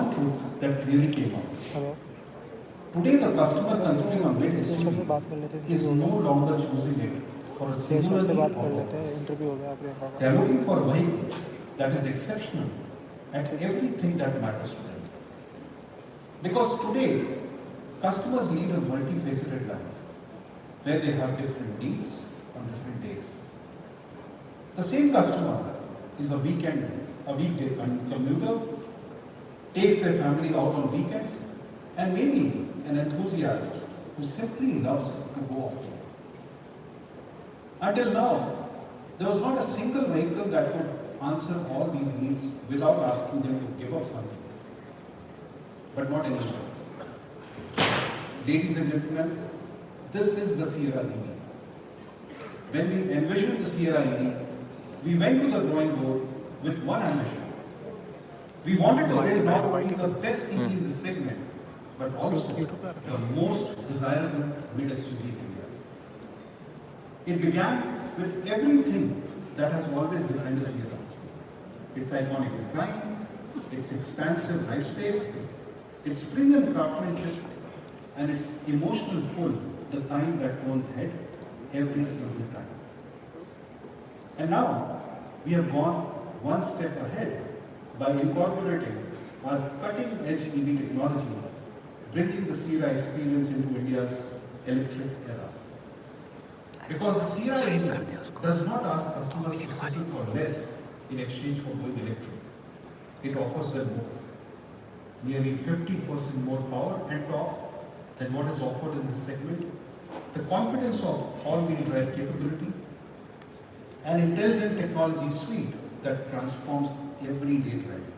one truth that clearly came out. Today, the customer considering a mid SUV is no longer choosing it for a singular need or purpose. They are looking for a vehicle that is exceptional at everything that matters to them. Because today, customers lead a multifaceted life where they have different needs on different days. The same customer is a weekday commuter, takes their family out on weekends, and maybe an enthusiast who simply loves to go off road. Until now, there was not a single vehicle that could answer all these needs without asking them to give up something. But not anymore. Ladies and gentlemen, this is the Sierra EV. When we envisioned the Sierra EV, we went to the drawing board with one ambition. We wanted to build not only the best EV in this segment, but also the most desirable mid-SUV in India. It began with everything that has always defined the Sierra. Its iconic design, its expansive life space, its premium craftsmanship, and its emotional pull, the kind that turns head every single time. And now, we have gone one step ahead by incorporating our cutting-edge EV technology, bringing the Sierra experience into India's electric era. Because the Sierra EV does not ask customers to settle for less in exchange for going electric. It offers them more. Nearly 50% more power and torque than what is offered in this segment, the confidence of all-wheel drive capability, an intelligent technology suite that transforms everyday driving.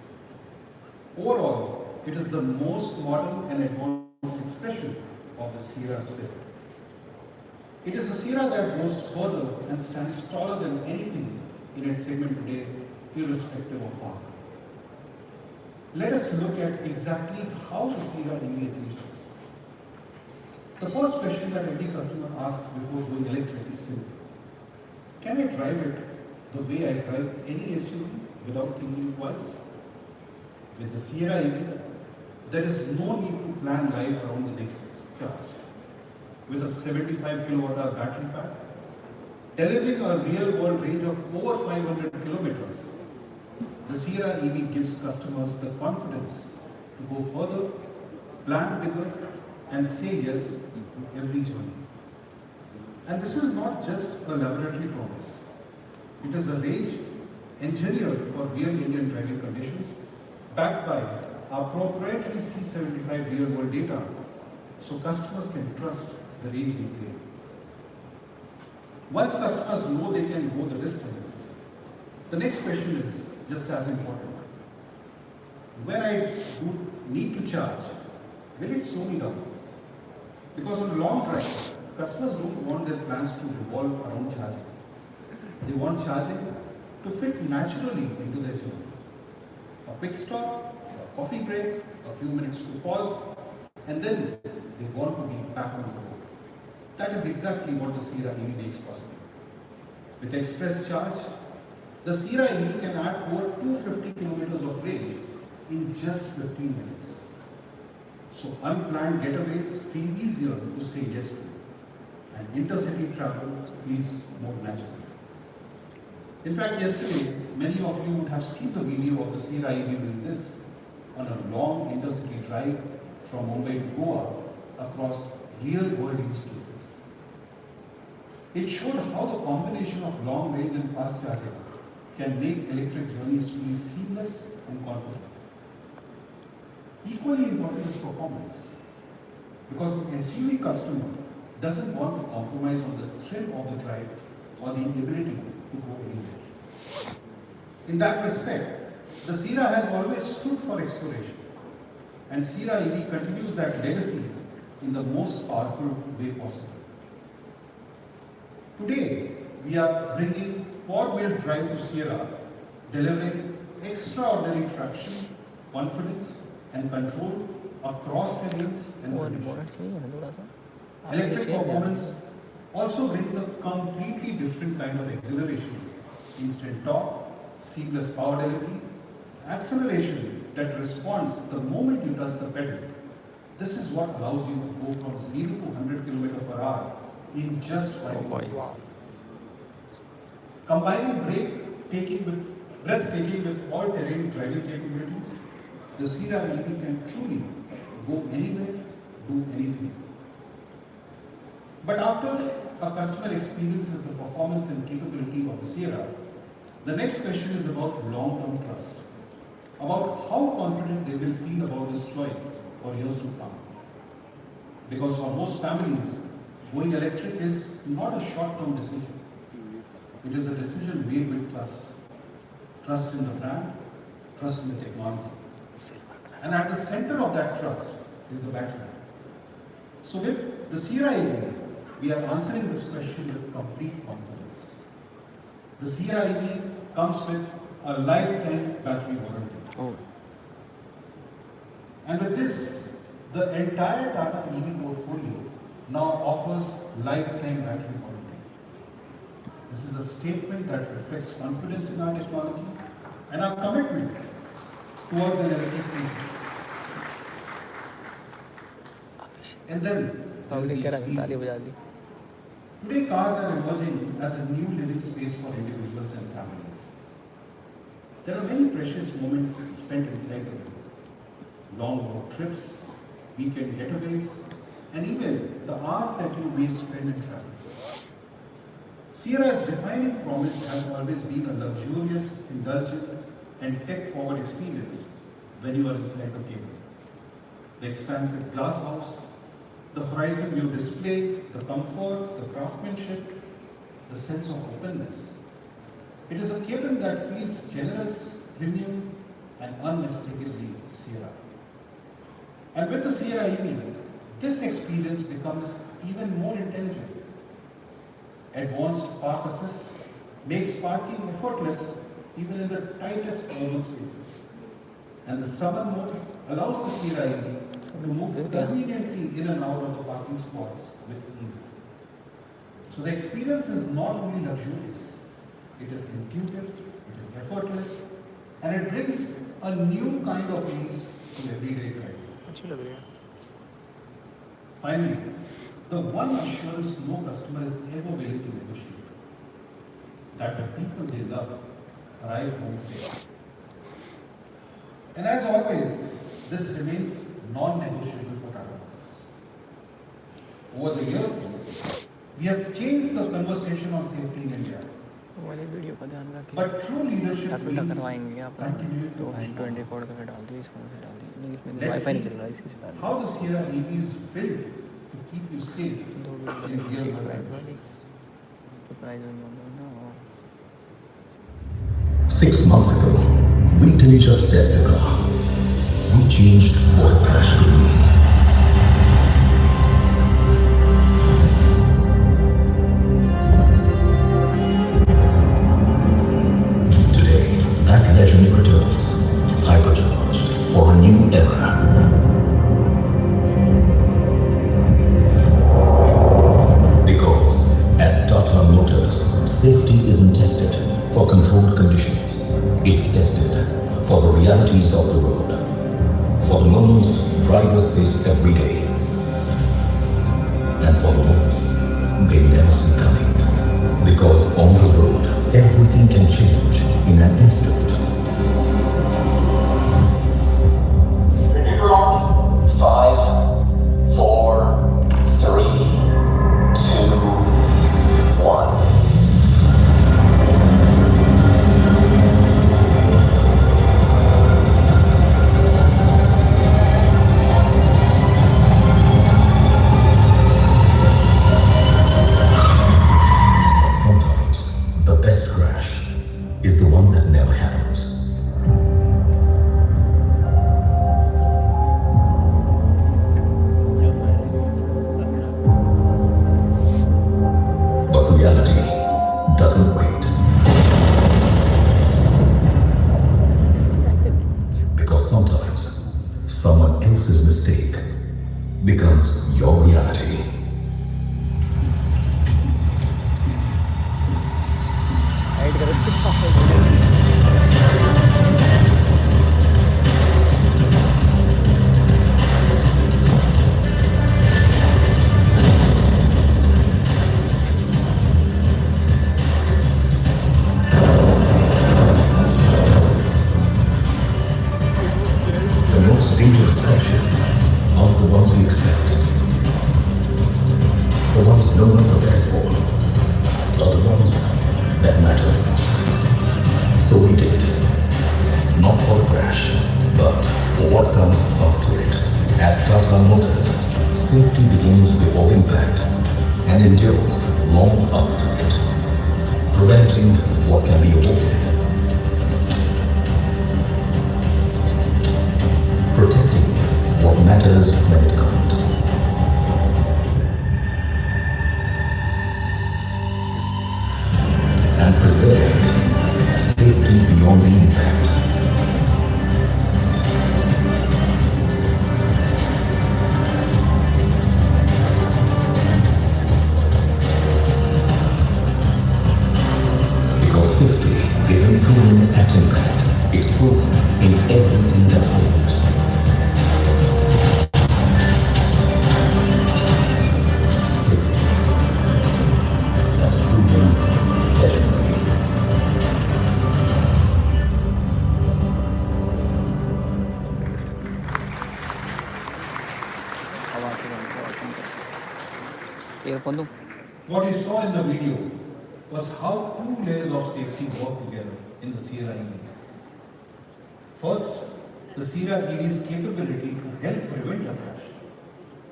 Overall, it is the most modern and advanced expression of the Sierra spirit. It is a Sierra that goes further and stands taller than anything in its segment today, irrespective of market. Let us look at exactly how the Sierra EV achieves this. The first question that every customer asks before going electric is simple. Can I drive it the way I drive any SUV without thinking twice? With the Sierra EV, there is no need to plan life around the next charge. With a 75 kWh battery pack, delivering a real-world range of over 500 kilometers, the Sierra EV gives customers the confidence to go further, plan bigger, and say yes to every journey. And this is not just a laboratory promise. It is a range engineered for real Indian driving conditions, backed by our proprietary C75 real-world data, so customers can trust the range we claim. Once customers know they can go the distance, the next question is just as important. When I need to charge, will it slow me down? Because on a long drive, customers don't want their plans to revolve around charging. They want charging to fit naturally into their journey. A quick stop, a coffee break, a few minutes to pause, and then they want to be back on the road. That is exactly what the Sierra EV makes possible. With Express Charge, the Sierra EV can add over 250 kilometers of range in just 15 minutes. So unplanned getaways feel easier to say yes to, and intercity travel feels more natural. In fact, yesterday, many of you would have seen the video of the Sierra EV doing this on a long intercity drive from Mumbai to Goa across real-world use cases. It showed how the combination of long range and fast charging can make electric journeys feel seamless and confident. Equally important is performance, because an SUV customer doesn't want to compromise on the thrill of the drive or the ability to go anywhere. In that respect, the Sierra has always stood for exploration, and Sierra EV continues that legacy in the most powerful way possible. Today, we are bringing four-wheel drive to Sierra, delivering extraordinary traction, confidence, and control across terrains and conditions. Electric performance also brings a completely different kind of exhilaration: instant torque, seamless power delivery, acceleration that responds the moment you touch the pedal. This is what allows you to go from 0 to 100 km per hour in just 5 minutes. Combining breathtaking with all-terrain driving capabilities, the Sierra EV can truly go anywhere, do anything. But after a customer experiences the performance and capability of the Sierra, the next question is about long-term trust, about how confident they will feel about this choice for years to come. Because for most families, going electric is not a short-term decision. It is a decision made with trust. Trust in the brand, trust in the technology. And at the center of that trust is the battery. So with the Sierra EV, we are answering this question with complete confidence. The Sierra EV comes with a lifetime battery warranty. And with this, the entire Tata EV portfolio now offers lifetime battery warranty. This is a statement that reflects confidence in our technology and our commitment towards an electric future. And then, today cars are emerging as a new living space for individuals and families. There are many precious moments spent inside the vehicle. Long road trips, weekend getaways, and even the hours that you may spend in traffic. Sierra's defining promise has always been a luxurious, indulgent, and tech-forward experience when you are inside the cabin. The expansive glass house, the horizon view display, the comfort, the craftsmanship, the sense of openness. It is a cabin that feels generous, premium, and unmistakably Sierra. And with the Sierra EV, this experience becomes even more intelligent. Advanced park assist makes parking effortless even in the tightest urban spaces. And the summer mode allows the Sierra EV to move conveniently in and out of the parking spots with ease. So the experience is not only luxurious, it is intuitive, it is effortless, and it brings a new kind of ease to everyday driving. Finally, the one assurance no customer is ever willing to negotiate, that the people they love arrive home safe. And as always, this remains non-negotiable for Tata Motors. Over the years, we have changed the conversation on safety in India. But true leadership means continuing to Let's see how the Sierra EV is built to keep you safe in real life. 6 months ago, we didn't just test a car. We changed what a crash could mean. Today, that legend returns, hypercharged for a new era. Because at Tata Motors, safety isn't tested for controlled conditions. It's tested for the realities of the road, for the moments drivers face every day, and for the moments they never see coming. Because on the road, everything can change in an instant. Ready to launch? 5, 4, 3, 2, 1. The best crash is the one that never happens. But reality doesn't wait. Because sometimes someone else's mistake becomes your reality. The most dangerous crashes are the ones we expect. The ones no one prepares for are the ones that matter most. So we did. Not for the crash, but for what comes after it. At Tata Motors, safety begins before impact and endures long after it. Preventing what can be avoided. Protecting what matters when it can't. And preserving safety beyond the impact. Because safety isn't proven at impact, it's proven in everything that follows. Safety that's proven legendary. What you saw in the video was how two layers of safety work together in the Sierra EV. First, the Sierra EV's capability to help prevent a crash,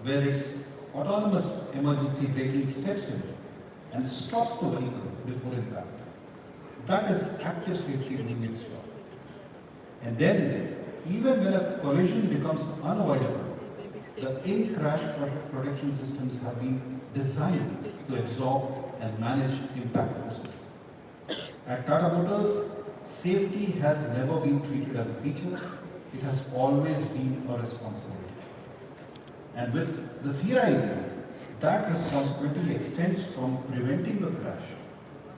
where its autonomous emergency braking steps in and stops the vehicle before impact. That is active safety doing its job. And then, even when a collision becomes unavoidable, the in-crash protection systems have been designed to absorb and manage impact forces. At Tata Motors, safety has never been treated as a feature, it has always been a responsibility. And with the Sierra EV, that responsibility extends from preventing the crash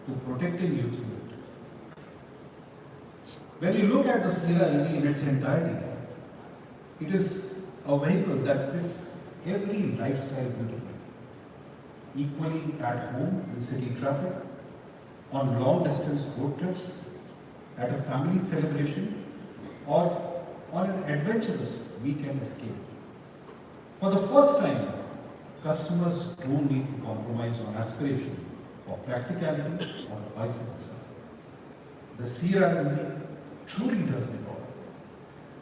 to protecting you through it. When you look at the Sierra EV in its entirety, it is a vehicle that fits every lifestyle beautifully. Equally at home in city traffic, on long distance road trips, at a family celebration, or on an adventurous weekend escape. For the first time, customers don't need to compromise on aspiration for practicality or vice versa. The Sierra EV truly does it all.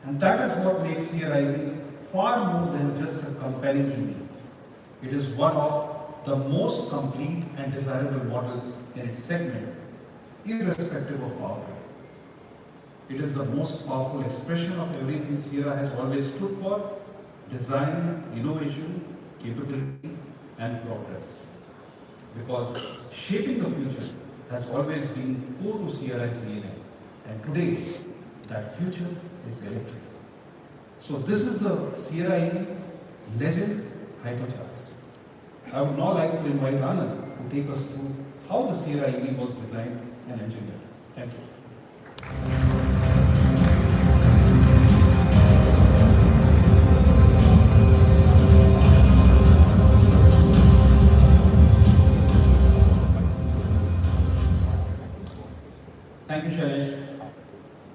And that is what makes Sierra EV far more than just a compelling EV. It is one of the most complete and desirable models in its segment, irrespective of powertrain. It is the most powerful expression of everything Sierra has always stood for: design, innovation, capability, and progress. Because shaping the future has always been core to Sierra's DNA. And today, that future is electric. So this is the Sierra EV Legend Hypercharged. I would now like to invite Anand to take us through how the Sierra EV was designed and engineered. Thank you. Thank you, Shailesh.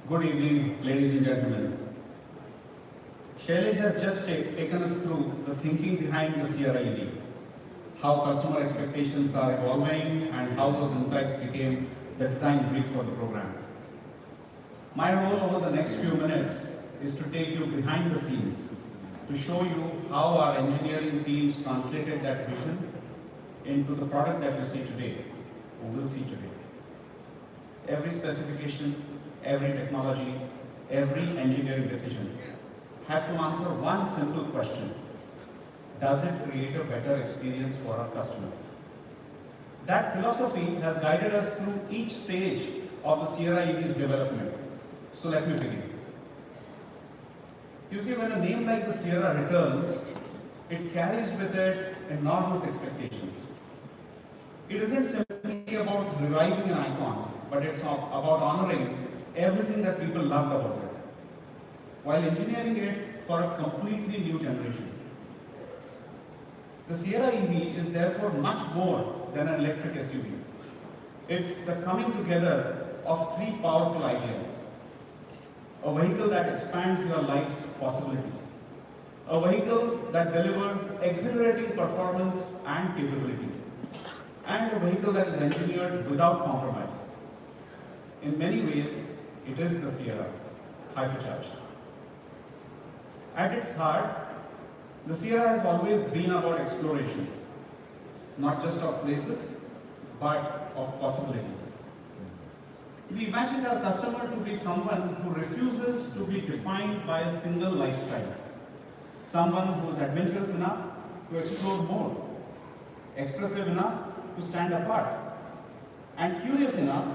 Good evening, ladies and gentlemen. Shailesh has just taken us through the thinking behind the Sierra EV, how customer expectations are evolving, and how those insights became the design brief for the program. My role over the next few minutes is to take you behind the scenes, to show you how our engineering teams translated that vision into the product that you see today, or will see today. Every specification, every technology, every engineering decision had to answer one simple question: does it create a better experience for our customer? That philosophy has guided us through each stage of the Sierra EV's development. So let me begin. You see, when a name like the Sierra returns, it carries with it enormous expectations. It isn't simply about reviving an icon, but it's about honoring everything that people loved about it, while engineering it for a completely new generation. The Sierra EV is therefore much more than an electric SUV. It's the coming together of three powerful ideas: a vehicle that expands your life's possibilities, a vehicle that delivers exhilarating performance and capability, and a vehicle that is engineered without compromise. In many ways, it is the Sierra, hypercharged. At its heart, the Sierra has always been about exploration, not just of places, but of possibilities. We imagined our customer to be someone who refuses to be defined by a single lifestyle, someone who is adventurous enough to explore more, expressive enough to stand apart, and curious enough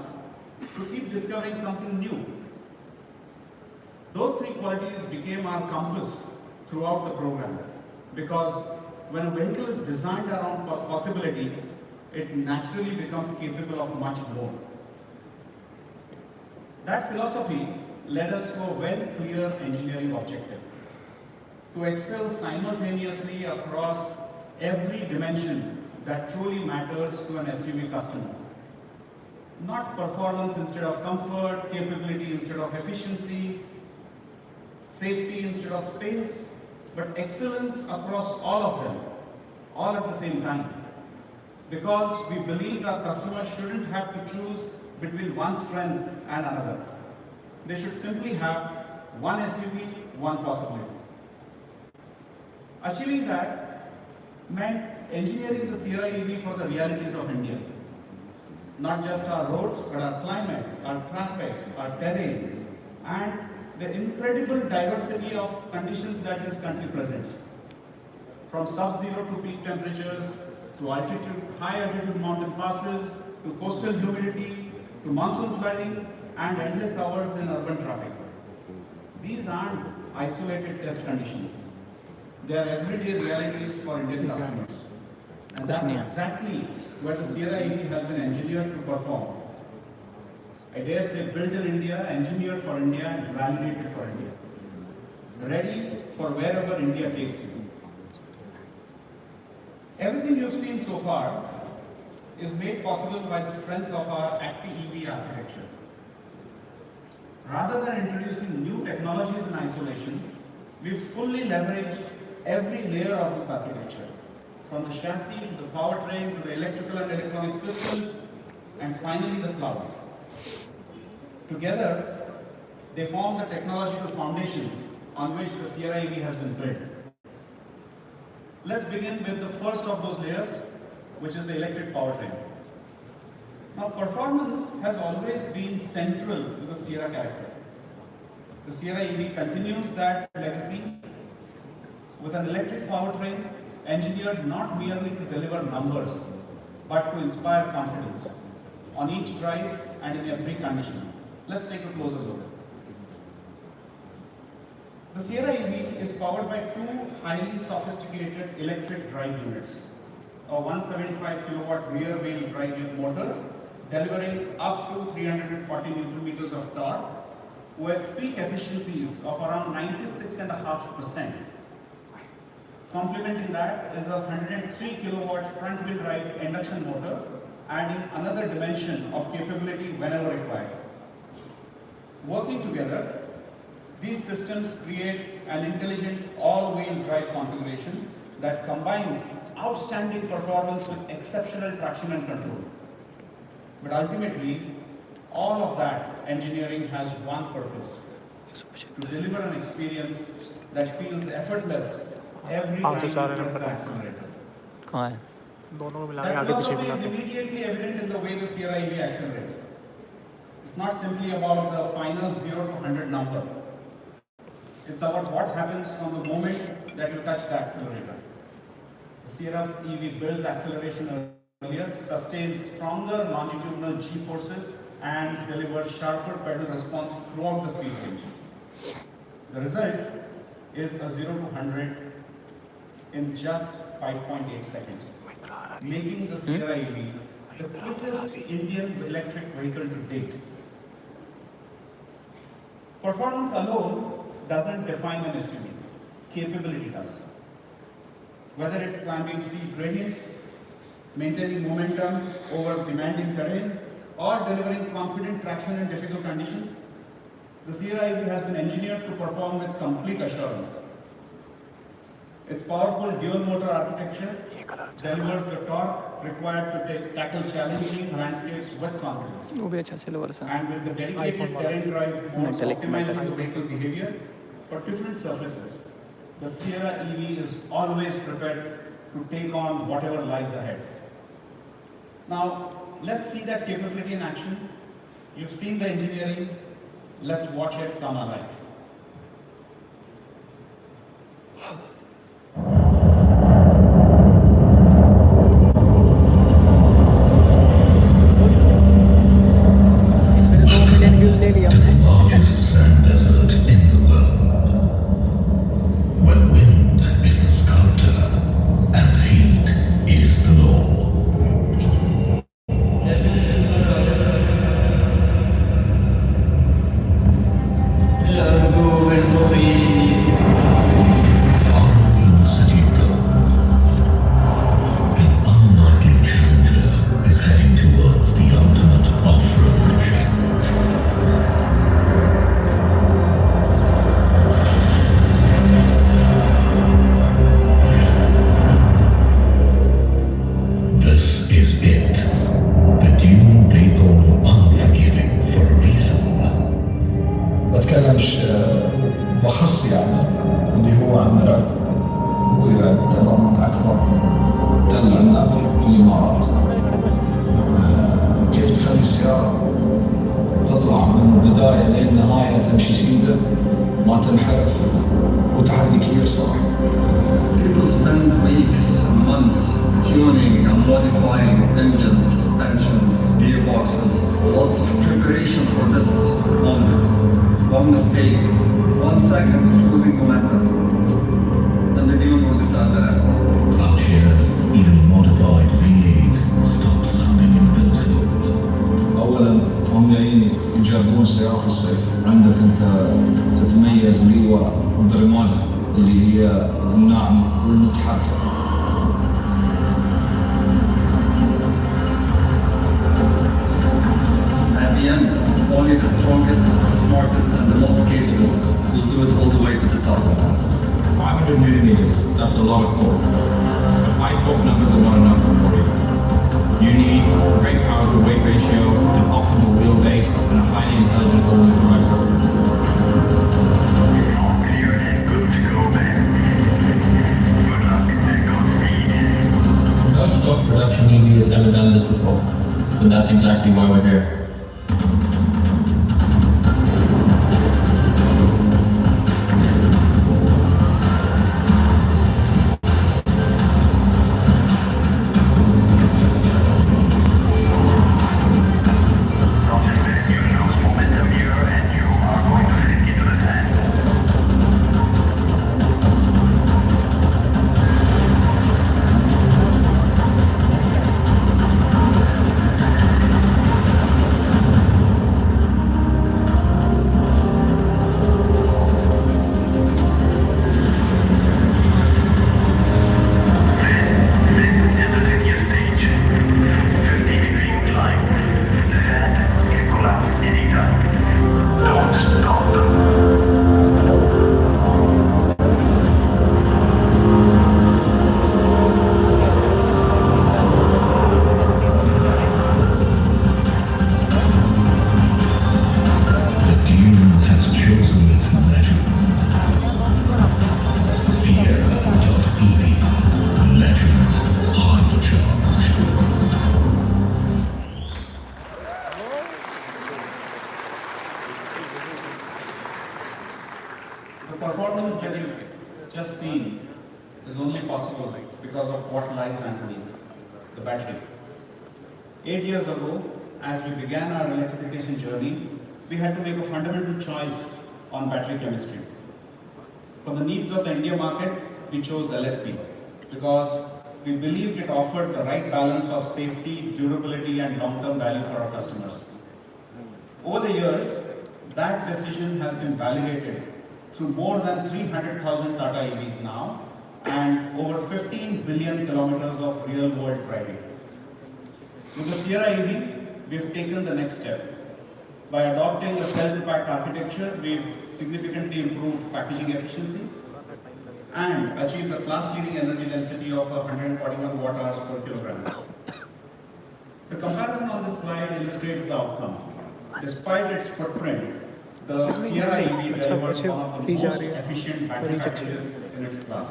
to keep discovering something new. Those three qualities became our compass throughout the program, because when a vehicle is designed around possibility, it naturally becomes capable of much more. That philosophy led us to a very clear engineering objective: to excel simultaneously across every dimension that truly matters to an SUV customer. Not performance instead of comfort, capability instead of efficiency, safety instead of space, but excellence across all of them, all at the same time. Because we believed our customers shouldn't have to choose between one strength and another. They should simply have one SUV, one possibility. Achieving that meant engineering the Sierra EV for the realities of India. Not just our roads, but our climate, our traffic, our terrain, and the incredible diversity of conditions that this country presents. From sub-zero to peak temperatures, to high altitude mountain passes, to coastal humidity, to monsoon flooding, and endless hours in urban traffic. These aren't isolated test conditions. They are everyday realities for Indian customers. And that's exactly where the Sierra EV has been engineered to perform. I dare say built in India, engineered for India, and validated for India. Ready for wherever India takes you. Everything you've seen so far is made possible by the strength of our Acti-EV architecture. Rather than introducing new technologies in isolation, we've fully leveraged every layer of this architecture, from the chassis to the powertrain to the electrical and electronic systems, and finally the cloud. Together, they form the technological foundation on which the Sierra EV has been built. Let's begin with the first of those layers, which is the electric powertrain. Now, performance has always been central to the Sierra character. The Sierra EV continues that legacy with an electric powertrain engineered not merely to deliver numbers, but to inspire confidence on each drive and in every condition. Let's take a closer look. The Sierra EV is powered by two highly sophisticated electric drive units. A 175 kilowatt rear wheel drive motor delivering up to 340 Newton meters of torque with peak efficiencies of around 96.5%. Complementing that is a 103 kilowatt front wheel drive induction motor, adding another dimension of capability whenever required. Working together, these systems create an intelligent all-wheel drive configuration that combines outstanding performance with exceptional traction and control. But ultimately, all of that engineering has one purpose: to deliver an experience that feels effortless every time you press the accelerator. कहाँ है? दोनों को मिला के That आगे पीछे philosophy मिला is के immediately evident in the way the Sierra EV accelerates. It's not simply about the final 0 to 100 number. It's about what happens from the moment that you touch the accelerator. The Sierra EV builds acceleration earlier, sustains stronger longitudinal G-forces, and delivers sharper pedal response throughout the speed range. The result is a 0 to 100 in just 5.8 seconds, making the Sierra EV the quickest Indian electric vehicle to date. Performance alone doesn't define an SUV. Capability does. Whether it's climbing steep gradients, maintaining momentum over demanding terrain, or delivering confident traction in difficult conditions, The Sierra EV has been engineered to perform with complete assurance. Its powerful dual motor architecture delivers the torque required to tackle challenging landscapes with confidence. वो भी अच्छा चलो वर्षा And with the dedicated terrain drive modes Metallic. optimizing the vehicle behavior for different surfaces, the Sierra EV is always prepared to take on whatever lies ahead. Now, let's see that capability in action. You've seen the engineering, let's watch it come alive. इसमें 2 million views ले लिया To the largest sand desert in the world, where wind is the sculptor and heat is the law. Far away in the city of gold, an unlikely challenger is heading towards the ultimate off-road challenge. This is it. The dune they call unforgiving for a reason. بتكلمش بخص يعني اللي هو عندنا هو يعتبر من اكبر تل عندنا في الامارات. كيف تخلي السياره تطلع من البدايه للنهايه تمشي سيده ما تنحرف وتحدي كبير صراحه. People spend weeks, months tuning and modifying engines, suspensions, gearboxes, lots of preparation for this moment. One mistake, 1 second of losing momentum, and the dune will decide the rest. Out here, even modified V8s stop sounding invincible. اولا هم جايين يجربون سياره في الصيف، عندك انت تتميز اللي هو الدرماجه اللي هي الناعمه والمتحركه. At the end, only the strongest, smartest, and the most capable will do it all the way to the top. 500 millimeters, that's a lot of torque. But high torque numbers are not enough for you. You need great power to weight ratio, an optimal wheelbase, and a highly intelligent all-wheel drive system. No stock production EV has ever done this before, but that's exactly why we're here. performance that you've just seen is only possible because of what lies underneath, the battery. 8 years ago, as we began our electrification journey, we had to make a fundamental choice on battery chemistry. For the needs of the India market, we chose LFP because we believed it offered the right balance of safety, durability, and long-term value for our customers. Over the years, that decision has been validated through more than 300,000 Tata EVs now and over 15 billion kilometers of real-world driving. With the Sierra EV, we have taken the next step. By adopting a cell-to-pack architecture, we've significantly improved packaging efficiency and achieved a class-leading energy density of 141 watt-hours per kilogram. The comparison on this slide illustrates the outcome. Despite its footprint, the Sierra EV delivers one of the most efficient battery packages in its class.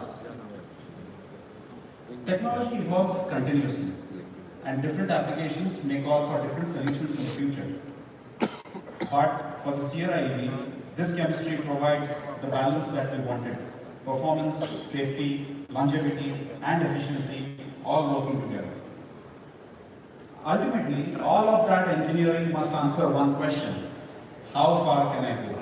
Technology evolves continuously, and different applications may call for different solutions in the future. But for the Sierra EV, this chemistry provides the balance that we wanted: performance, safety, longevity, and efficiency all working together. Ultimately, all of that engineering must answer one question: how far can I go?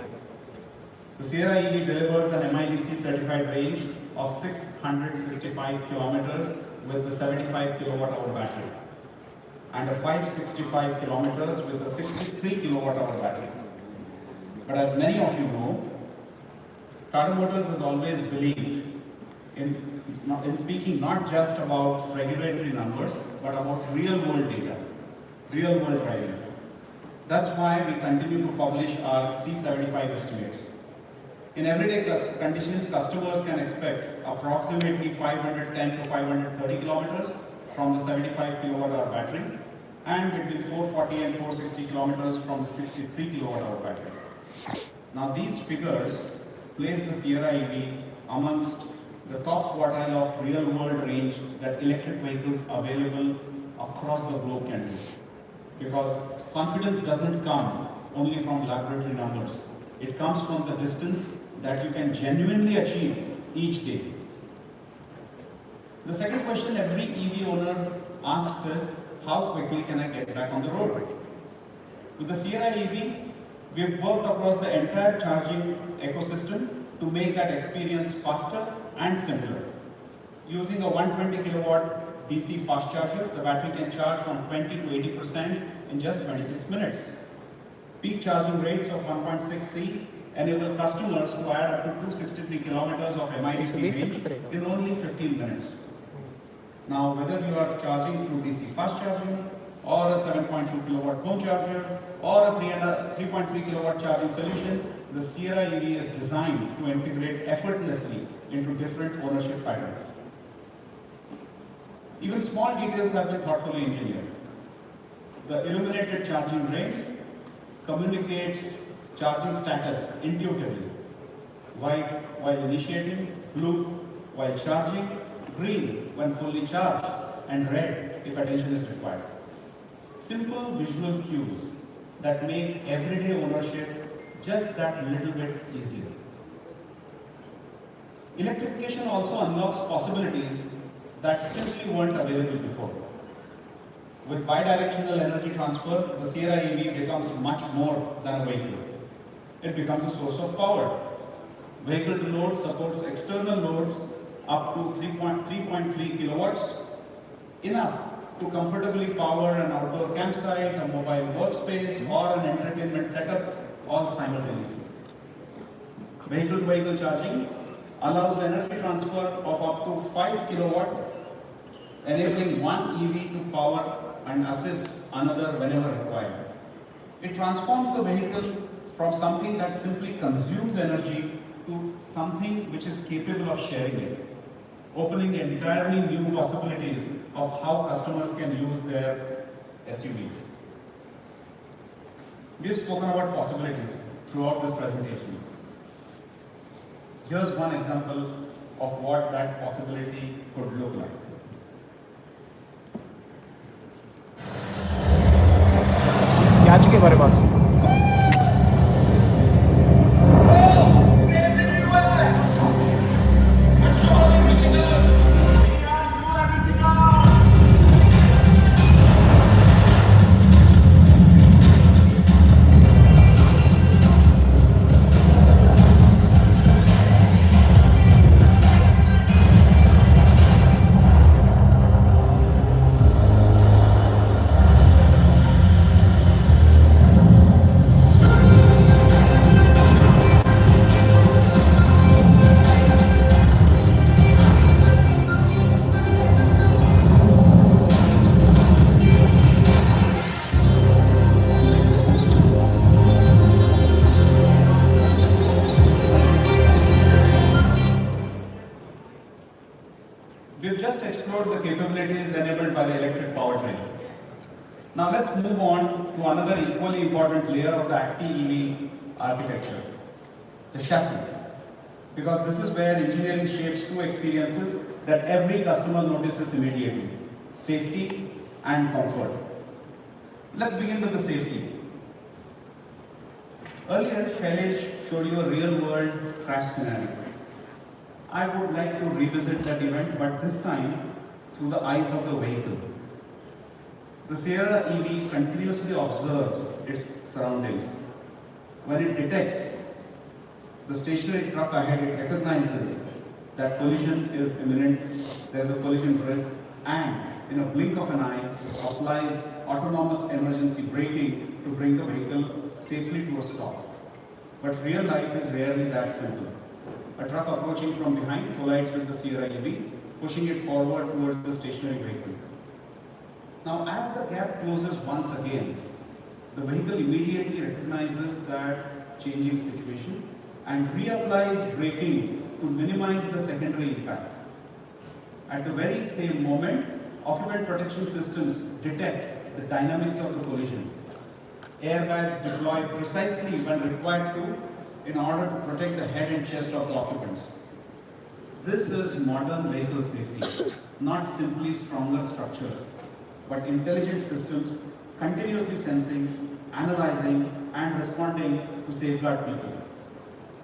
The Sierra EV delivers an MIDC certified range of 665 kilometers with the 75 kilowatt hour battery, and a 565 kilometers with the 63 kilowatt hour battery. But as many of you know, Tata Motors has always believed in speaking not just about regulatory numbers, but about real world data, real world driving. That's why we continue to publish our C75 estimates. In everyday conditions, customers can expect approximately 510 to 530 kilometers from the 75 kilowatt hour battery, and between 440 and 460 kilometers from the 63 kilowatt hour battery. Now these figures place the Sierra EV amongst the top quartile of real world range that electric vehicles available across the globe can do. Because confidence doesn't come only from laboratory numbers. It comes from the distance that you can genuinely achieve each day. The second question every EV owner asks is, how quickly can I get back on the road? With the Sierra EV, we've worked across the entire charging ecosystem to make that experience faster and simpler. Using a 120 kilowatt DC fast charger, the battery can charge from 20 to 80% in just 26 minutes. Peak charging rates of 1.6 C enable customers to add up to 263 kilometers of MIDC range in only 15 minutes. Now, whether you are charging through DC fast charging, or a 7.2 kilowatt home charger, or a 3.3 kilowatt charging solution, the Sierra EV is designed to integrate effortlessly into different ownership patterns. Even small details have been thoughtfully engineered. The illuminated charging range communicates charging status intuitively: white while initiating, blue while charging, green when fully charged, and red if attention is required. Simple visual cues that make everyday ownership just that little bit easier. Electrification also unlocks possibilities that simply weren't available before. With bidirectional energy transfer, the Sierra EV becomes much more than a vehicle. It becomes a source of power. Vehicle to load supports external loads up to 3.3 kilowatts, enough to comfortably power an outdoor campsite, a mobile workspace, or an entertainment setup, all simultaneously. Vehicle-to-vehicle charging allows energy transfer of up to 5 kilowatt, enabling one EV to power and assist another whenever required. It transforms the vehicle from something that simply consumes energy to something which is capable of sharing it, opening entirely new possibilities of how customers can use their SUVs. We've spoken about possibilities throughout this presentation. Here's one example of what that possibility could look like. ये आ चुके हमारे पास We've just explored the capabilities enabled by the electric powertrain. Now let's move on to another equally important layer of the ACTI-EV architecture, the chassis. Because this is where engineering shapes two experiences that every customer notices immediately: safety and comfort. Let's begin with the safety. Earlier, Shailesh showed you a real-world crash scenario. I would like to revisit that event, but this time through the eyes of the vehicle. The Sierra EV continuously observes its surroundings. When it detects the stationary truck ahead, it recognizes that collision is imminent, there's a collision risk, and in a blink of an eye, applies autonomous emergency braking to bring the vehicle safely to a stop. But real life is rarely that simple. A truck approaching from behind collides with the Sierra EV, pushing it forward towards the stationary vehicle. Now, as the gap closes once again, the vehicle immediately recognizes that changing situation and reapplies braking to minimize the secondary impact. At the very same moment, occupant protection systems detect the dynamics of the collision. Airbags deploy precisely when required to in order to protect the head and chest of the occupants. This is modern vehicle safety, not simply stronger structures, but intelligent systems continuously sensing, analyzing, and responding to safeguard people.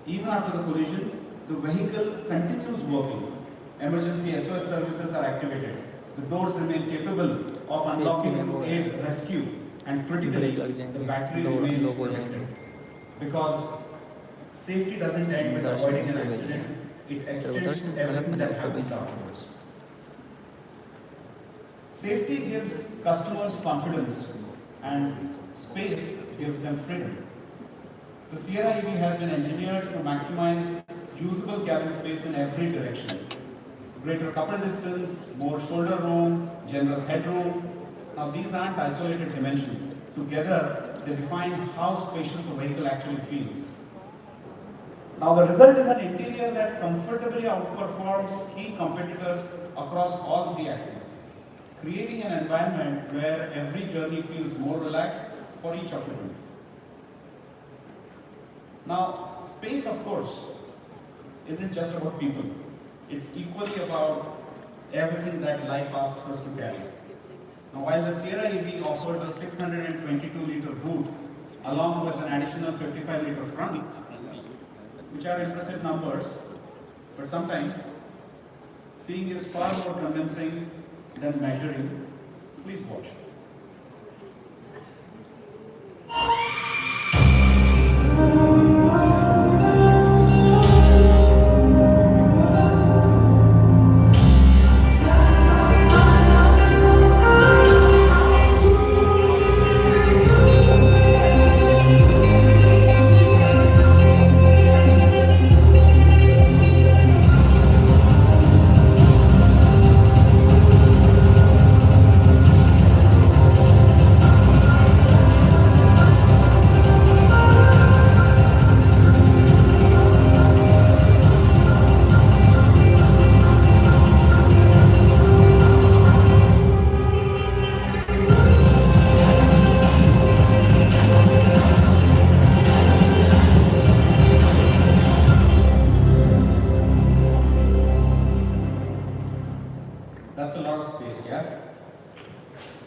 Even after the collision, the vehicle continues working. Emergency SOS services are activated. The doors remain capable of unlocking to aid rescue, and critically, the battery remains protected. Because safety doesn't end with avoiding an accident, it extends to everything that happens afterwards. Safety gives customers confidence, and space gives them freedom. The Sierra EV has been engineered to maximize usable cabin space in every direction. Greater couple distance, more shoulder room, generous headroom. Now these aren't isolated dimensions. Together, they define how spacious a vehicle actually feels. Now the result is an interior that comfortably outperforms key competitors across all three axes, creating an environment where every journey feels more relaxed for each occupant. Now, space, of course, isn't just about people. It's equally about everything that life asks us to carry. Now, while the Sierra EV offers a 622-liter boot along with an additional 55-liter front, which are impressive numbers, but sometimes seeing is far more convincing than measuring. Please watch. That's a lot of space, yeah?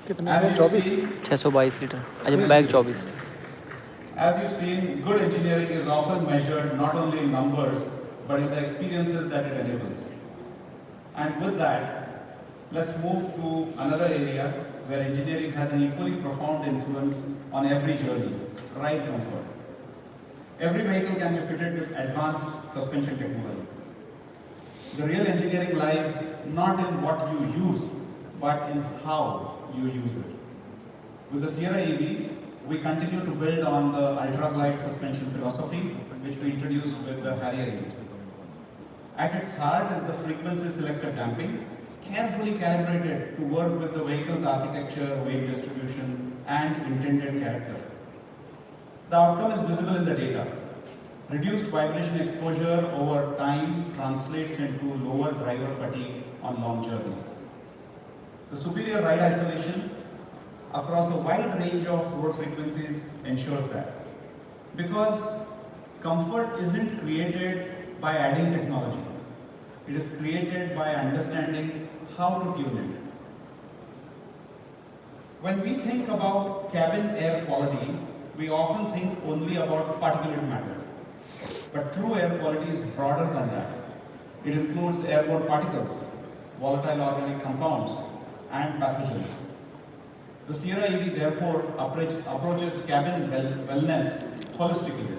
कितने As हैं? you 24 see, 622 litre अच्छा bag 24 As you've seen, good engineering is often measured not only in numbers, but in the experiences that it enables. And with that, let's move to another area where engineering has an equally profound influence on every journey: ride comfort. Every vehicle can be fitted with advanced suspension technology. The real engineering lies not in what you use, but in how you use it. With the Sierra EV, we continue to build on the ultra-glide suspension philosophy, which we introduced with the Harrier EV. At its heart is the frequency selective damping, carefully calibrated to work with the vehicle's architecture, weight distribution, and intended character. The outcome is visible in the data. Reduced vibration exposure over time translates into lower driver fatigue on long journeys. The superior ride isolation across a wide range of road frequencies ensures that. Because comfort isn't created by adding technology, it is created by understanding how to tune it. When we think about cabin air quality, we often think only about particulate matter. But true air quality is broader than that. It includes airborne particles, volatile organic compounds, and pathogens. The Sierra EV therefore approaches cabin wellness holistically.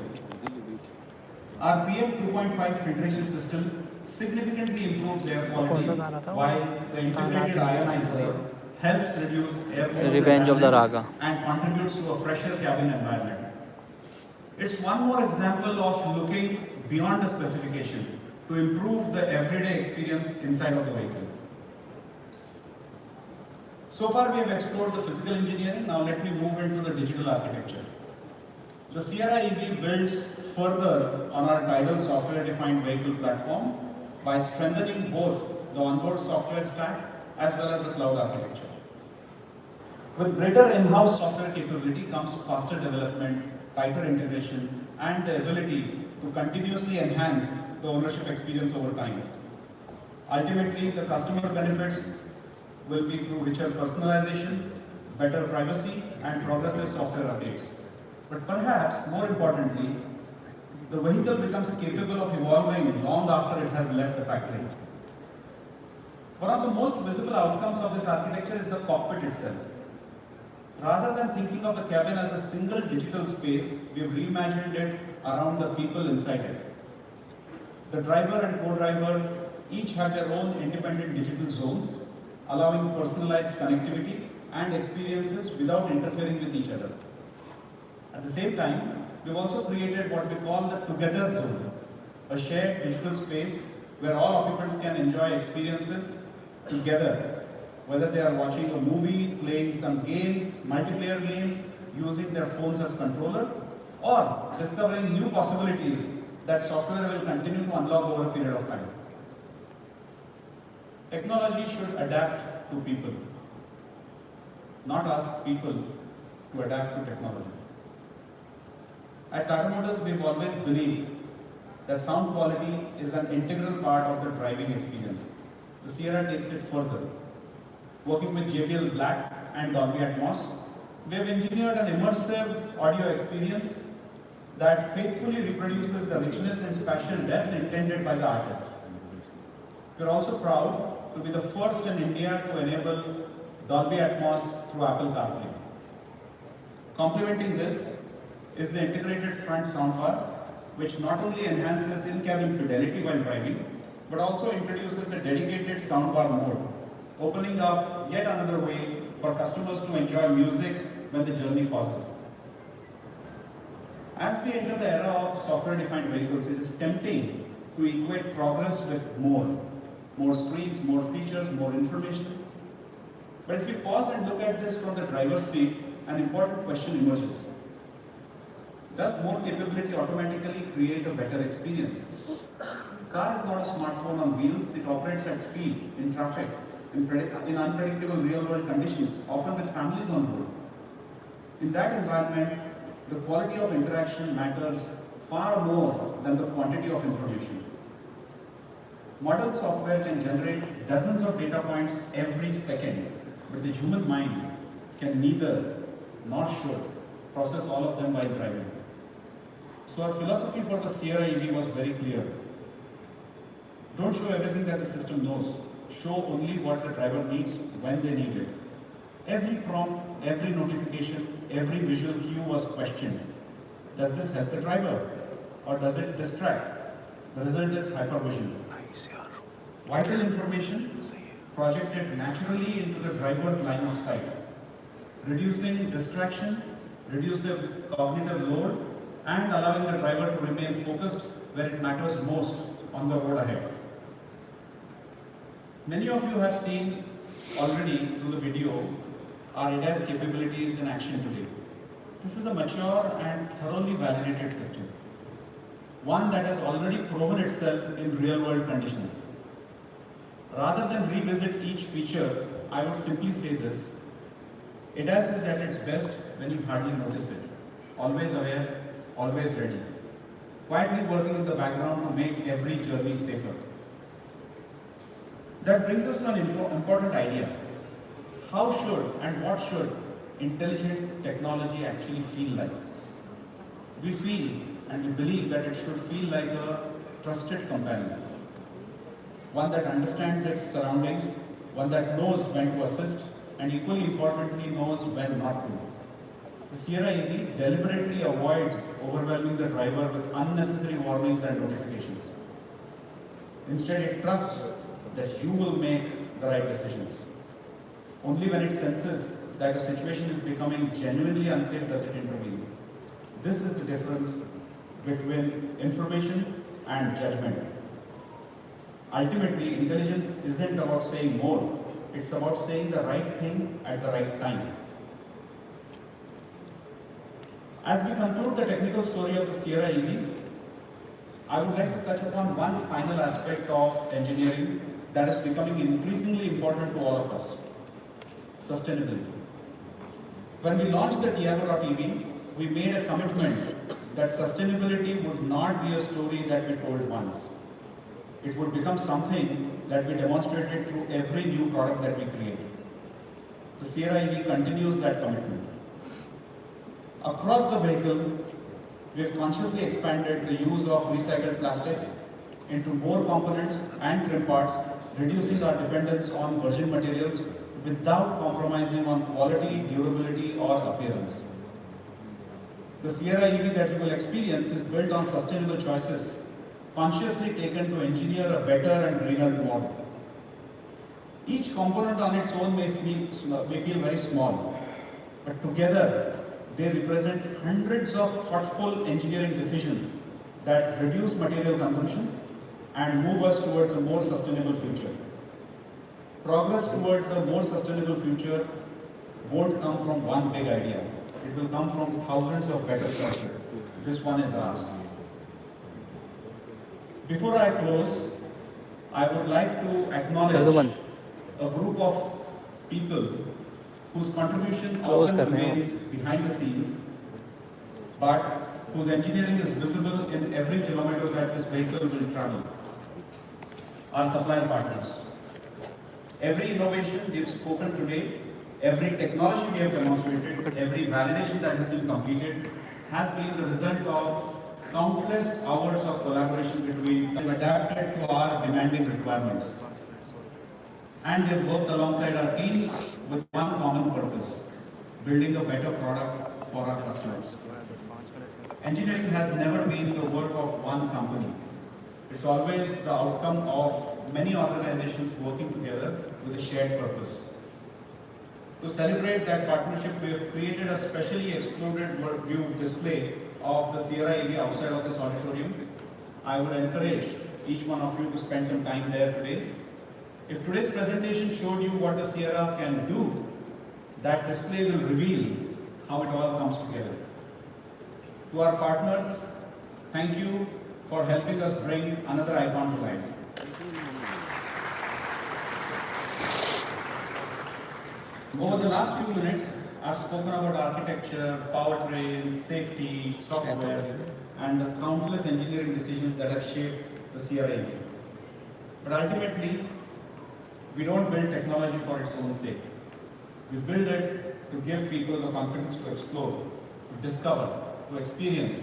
Our PM 2.5 filtration system significantly improves air quality, while the integrated ionizer helps reduce airborne Revenge of the contaminants Raga. and contributes to a fresher cabin environment. It's one more example of looking beyond the specification to improve the everyday experience inside of the vehicle. So far we have explored the physical engineering, now let me move into the digital architecture. The Sierra EV builds further on our Tidal software-defined vehicle platform by strengthening both the onboard software stack as well as the cloud architecture. With greater in-house software capability comes faster development, tighter integration, and the ability to continuously enhance the ownership experience over time. Ultimately, the customer benefits will be through richer personalization, better privacy, and progressive software updates. But perhaps more importantly, the vehicle becomes capable of evolving long after it has left the factory. One of the most visible outcomes of this architecture is the cockpit itself. Rather than thinking of the cabin as a single digital space, we have reimagined it around the people inside it. The driver and co-driver each have their own independent digital zones, allowing personalized connectivity and experiences without interfering with each other. At the same time, we've also created what we call the Together Zone, a shared digital space where all occupants can enjoy experiences together, whether they are watching a movie, playing some games, multiplayer games, using their phones as controller, or discovering new possibilities that software will continue to unlock over a period of time. Technology should adapt to people, not ask people to adapt to technology. At Tata Motors, we've always believed that sound quality is an integral part of the driving experience. The Sierra takes it further. Working with JBL Black and Dolby Atmos, we have engineered an immersive audio experience that faithfully reproduces the richness and spatial depth intended by the artist. We are also proud to be the first in India to enable Dolby Atmos through Apple CarPlay. Complementing this is the integrated front soundbar, which not only enhances in-cabin fidelity while driving, but also introduces a dedicated soundbar mode, opening up yet another way for customers to enjoy music when the journey pauses. As we enter the era of software-defined vehicles, it is tempting to equate progress with more screens, more features, more information. But if we pause and look at this from the driver's seat, an important question emerges. Does more capability automatically create a better experience? The car is not a smartphone on wheels, it operates at speed, in traffic, in unpredictable real-world conditions, often with families on board. In that environment, the quality of interaction matters far more than the quantity of information. Modern software can generate dozens of data points every second, but the human mind can neither nor should process all of them while driving. So our philosophy for the Sierra EV was very clear. Don't show everything that the system knows. Show only what the driver needs when they need it. Every prompt, every notification, every visual cue was questioned. Does this help the driver or does it distract? The result is hypervision. Vital information projected naturally into the driver's line of sight, reducing distraction, reducing cognitive load, and allowing the driver to remain focused where it matters most on the road ahead. Many of you have seen already through the video our ADAS capabilities in action today. This is a mature and thoroughly validated system. one that has already proven itself in real-world conditions. Rather than revisit each feature, I would simply say this. ADAS is at its best when you hardly notice it. Always aware, always ready. Quietly working in the background to make every journey safer. That brings us to an important idea. How should and what should intelligent technology actually feel like? We feel and we believe that it should feel like a trusted companion. One that understands its surroundings, one that knows when to assist, and equally importantly knows when not to. The Sierra EV deliberately avoids overwhelming the driver with unnecessary warnings and notifications. Instead, it trusts that you will make the right decisions. Only when it senses that a situation is becoming genuinely unsafe does it intervene. This is the difference between information and judgment. Ultimately, intelligence isn't about saying more, it's about saying the right thing at the right time. As we conclude the technical story of the Sierra EV, I would like to touch upon one final aspect of engineering that is becoming increasingly important to all of us: sustainability. When we launched the Tiago.ev, we made a commitment that sustainability would not be a story that we told once. It would become something that we demonstrated through every new product that we create. The Sierra EV continues that commitment. Across the vehicle, we have consciously expanded the use of recycled plastics into more components and trim parts, reducing our dependence on virgin materials without compromising on quality, durability, or appearance. The Sierra EV that you will experience is built on sustainable choices, consciously taken to engineer a better and greener tomorrow. Each component on its own may feel very small, but together they represent hundreds of thoughtful engineering decisions that reduce material consumption and move us towards a more sustainable future. Progress towards a more sustainable future won't come from one big idea. It will come from thousands of better choices. This one is ours. Before I close, I would like to acknowledge a group of people whose contribution often remains behind the scenes, but whose engineering is visible in every kilometer that this vehicle will travel. Our supplier partners. Every innovation we have spoken today, every technology we have demonstrated, every validation that has been completed has been the result of countless hours of collaboration between them adapted to our demanding requirements. And they've worked alongside our teams with one common purpose: building a better product for our customers. Engineering has never been the work of one company. It's always the outcome of many organizations working together with a shared purpose. To celebrate that partnership, we have created a specially exploded view display of the Sierra EV outside of this auditorium. I would encourage each one of you to spend some time there today. If today's presentation showed you what the Sierra can do, that display will reveal how it all comes together. To our partners, thank you for helping us bring another icon to life. Over the last few minutes, I've spoken about architecture, powertrain, safety, software, and the countless engineering decisions that have shaped the Sierra EV. But ultimately, we don't build technology for its own sake. We build it to give people the confidence to explore, to discover, to experience,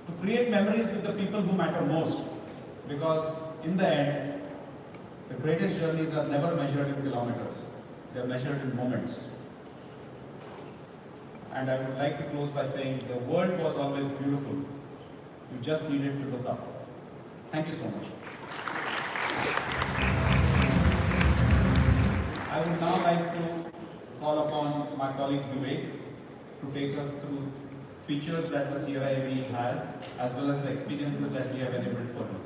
to create memories with the people who matter most. Because in the end, the greatest journeys are never measured in kilometers. They're measured in moments. And I would like to close by saying the world was always beautiful. You just needed to look up. Thank you so much. I would now like to call upon my colleague Vivek to take us through features that the Sierra EV has, as well as the experiences that we have enabled for him.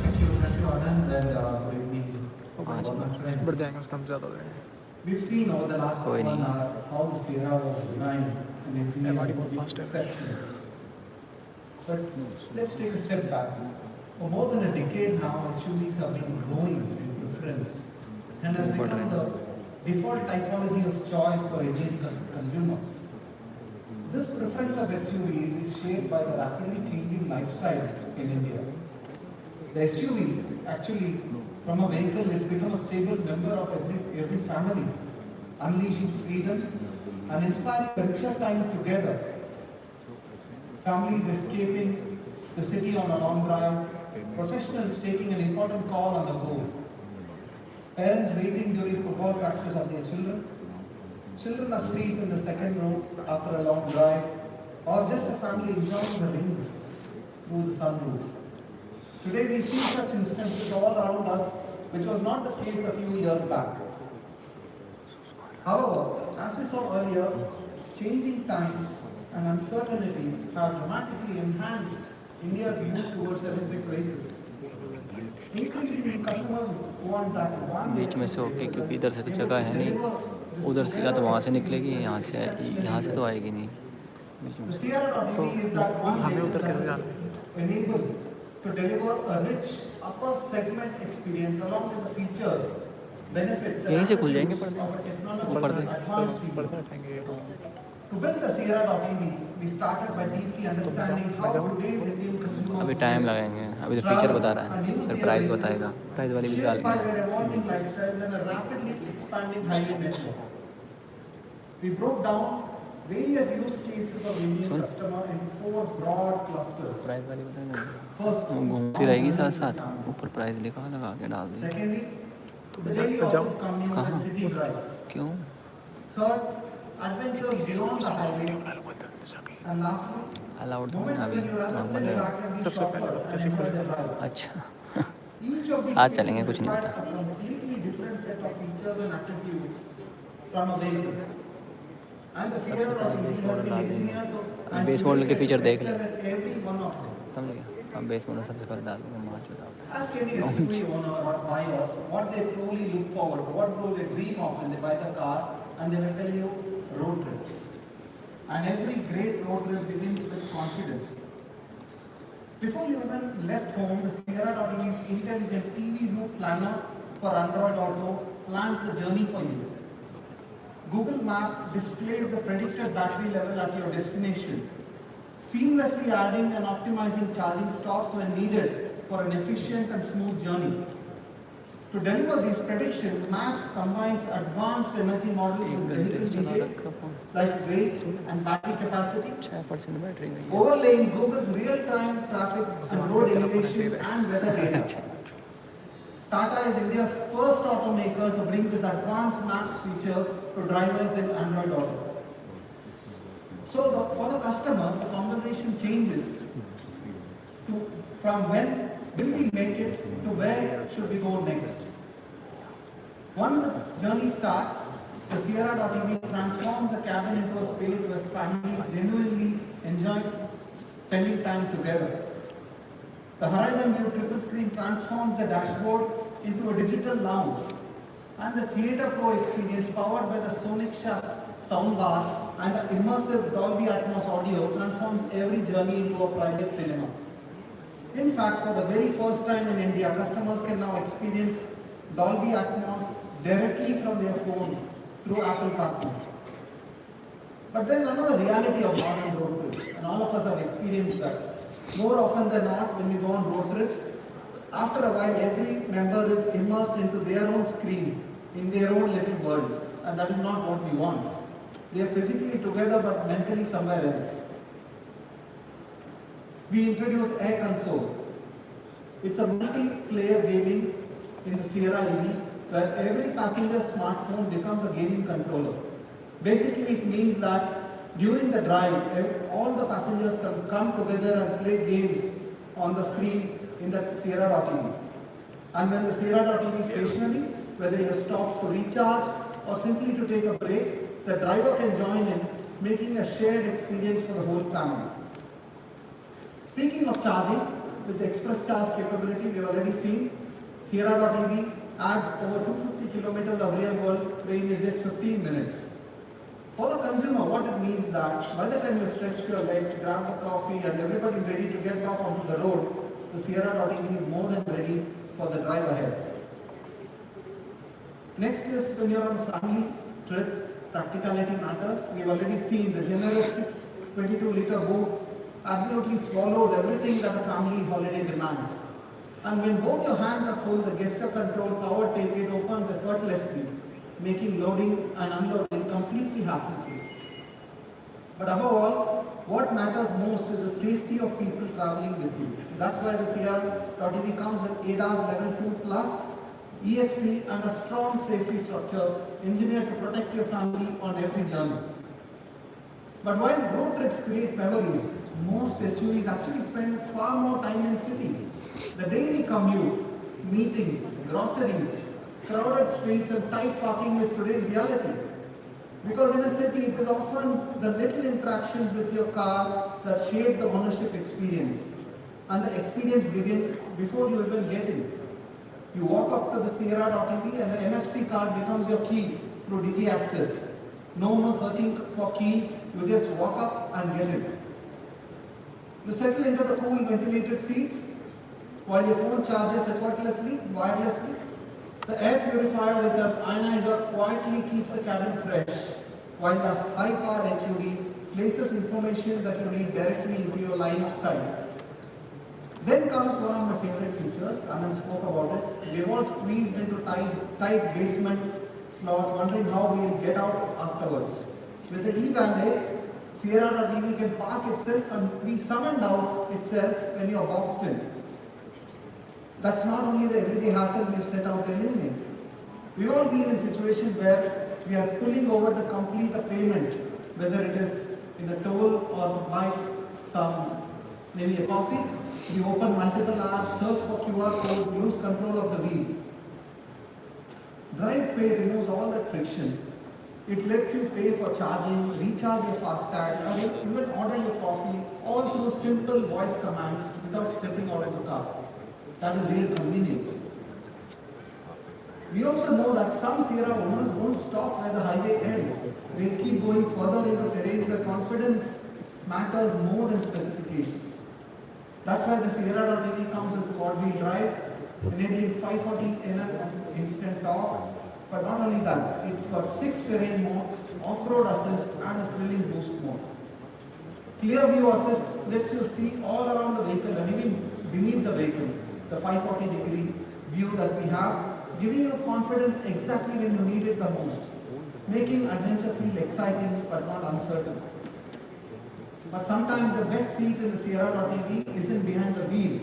Thank you, Anand, and good evening, all my friends. बढ़ events. जाएंगे उसका हम ज़्यादा हो जाएंगे. We've seen over the last कोई 1 नहीं. hour how the Sierra was designed and engineered हमारी to बहुत be fast है. exceptional. But let's take a step back. For more than a decade now, SUVs have been growing in preference and has become the default typology of choice for Indian consumers. This preference of SUVs is shaped by the rapidly changing lifestyle in India. The SUV, actually, from a vehicle, it's become a stable member of every family, unleashing freedom and inspiring a richer time together. Families escaping the city on a long drive, professionals taking an important call on the go, parents waiting during football practice of their children, children asleep in the second row after a long drive, or just a family enjoying the rain through the sunroof. Today we see such instances all around us, which was not the case a few years back. However, as we saw earlier, changing times and uncertainties have dramatically enhanced India's move towards electric vehicles. Increasingly, customers want that one बीच में से होके, क्योंकि इधर से तो जगह है नहीं, उधर से या तो वहाँ से निकलेगी, यहाँ से तो आएगी नहीं. The Sierra.ev is that one हमें vehicle उधर कैसे that जाना है? enable to deliver a rich upper segment experience along with the features, benefits and यहीं से खुल जाएंगे attributes पर्दे. of a technological पर्दे. advanced vehicle. बढ़ते हटेंगे. To build the Sierra.ev, we started by deeply understanding how today's Indian consumers अभी time लगाएंगे, अभी तो फीचर बता रहा है, फिर प्राइस बताएगा, प्राइस वाली भी डाल shaped by के. their evolving lifestyles and a rapidly expanding highway network. We broke down various use cases of Indian customer in 4 broad clusters. Price वाली बताएगा. First, घूमती रहेगी साथ साथ, ऊपर प्राइस लिखा लगा के डाल दे. secondly, the daily office commute and city drives. क्यों? Third, adventures beyond the highway. And lastly, allowed तो moments अभी when you rather sit back and be सबसे पहले chauffeur बात and कैसे enjoy the खुलेगा? drive. अच्छा. Each of these साथ spaces चलेंगे, कुछ नहीं require होता. a completely different set of features and attributes from a vehicle. And the Sierra.ev has been engineered to base model के फीचर देख ले. excel at every one of them. समझ गया. हम बेस मॉडल सबसे पहले डाल देंगे, मार्च में डाल देंगे. Ask any SUV owner or buyer what they truly look forward to, what do they dream of when they buy the car, and they will tell you road trips. And every great road trip begins with confidence. Before you even left home, the Sierra.ev's intelligent EV route planner for Android Auto plans the journey for you. Google Map displays the predicted battery level at your destination, seamlessly adding and optimizing charging stops when needed for an efficient and smooth journey. To deliver these predictions, Maps combines advanced energy models with vehicle details like weight and battery capacity, 6% battery गई है. overlaying Google's real-time traffic and road elevation and weather data. Tata is India's first automaker to bring this advanced maps feature to drivers in Android Auto. So for the customers, the conversation changes from when will we make it to where should we go next. Once the journey starts, the Sierra.ev transforms the cabin into a space where families genuinely enjoy spending time together. The Horizon View triple screen transforms the dashboard into a digital lounge, and the Theatre Pro experience powered by the Sonic soundbar and the immersive Dolby Atmos audio transforms every journey into a private cinema. In fact, for the very first time in India, customers can now experience Dolby Atmos directly from their phone through Apple CarPlay. But there is another reality of modern road trips, and all of us have experienced that. More often than not, when we go on road trips, after a while every member is immersed into their own screen, in their own little worlds, and that is not what we want. They are physically together but mentally somewhere else. We introduce Air Console. It's a multiplayer gaming in the Sierra EV where every passenger's smartphone becomes a gaming controller. Basically, it means that during the drive, all the passengers can come together and play games on the screen in the Sierra.ev. And when the Sierra.ev is stationary, whether you stop to recharge or simply to take a break, the driver can join in, making a shared experience for the whole family. Speaking of charging, with the express charge capability we have already seen, Sierra.ev adds over 250 kilometers of real world range in just 15 minutes. For the consumer, what it means that by the time you stretch your legs, grab the coffee and everybody is ready to get back onto the road, the Sierra.ev is more than ready for the drive ahead. Next is when you're on a family trip, practicality matters. We've already seen the generous 622-liter boot absolutely swallows everything that a family holiday demands. And when both your hands are full, the gesture control powered tailgate opens effortlessly, making loading and unloading completely hassle-free. But above all, what matters most is the safety of people traveling with you. That's why the Sierra.ev comes with ADAS Level 2 Plus, ESP and a strong safety structure engineered to protect your family on every journey. But while road trips create memories, most SUVs actually spend far more time in cities. The daily commute, meetings, groceries, crowded streets and tight parking is today's reality. Because in a city, it is often the little interactions with your car that shape the ownership experience. And the experience begins before you even get in. You walk up to the Sierra.ev and the NFC card becomes your key through Digi Access. No more searching for keys, you just walk up and get it. You settle into the cool ventilated seats while your phone charges effortlessly, wirelessly. The air purifier with an ionizer quietly keeps the cabin fresh, while the high-power HUD places information that you need directly into your line of sight. Then comes one of my favorite features, Anand spoke about it. We've all squeezed into tight basement slots, wondering how we will get out afterwards. With the e-valet, Sierra.ev can park itself and be summoned out itself when you're boxed in. That's not only the everyday hassle we've set out to eliminate. We've all been in situations where we are pulling over to complete a payment, whether it is in a toll or buy maybe a coffee. We open multiple apps, search for QR codes, lose control of the wheel. Drive Pay removes all that friction. It lets you pay for charging, recharge your FASTag, or even order your coffee, all through simple voice commands without stepping out of the car. That is real convenience. We also know that some Sierra owners won't stop where the highway ends. They keep going further into terrains where confidence matters more than specifications. That's why the Sierra.ev comes with quad-wheel drive, enabling 540 Nm of instant torque. But not only that, it's got 6 terrain modes, off-road assist and a thrilling boost mode. Clear view assist lets you see all around the vehicle and even beneath the vehicle, the 540-degree view that we have, giving you confidence exactly when you need it the most, making adventure feel exciting but not uncertain. But sometimes the best seat in the Sierra.ev isn't behind the wheel.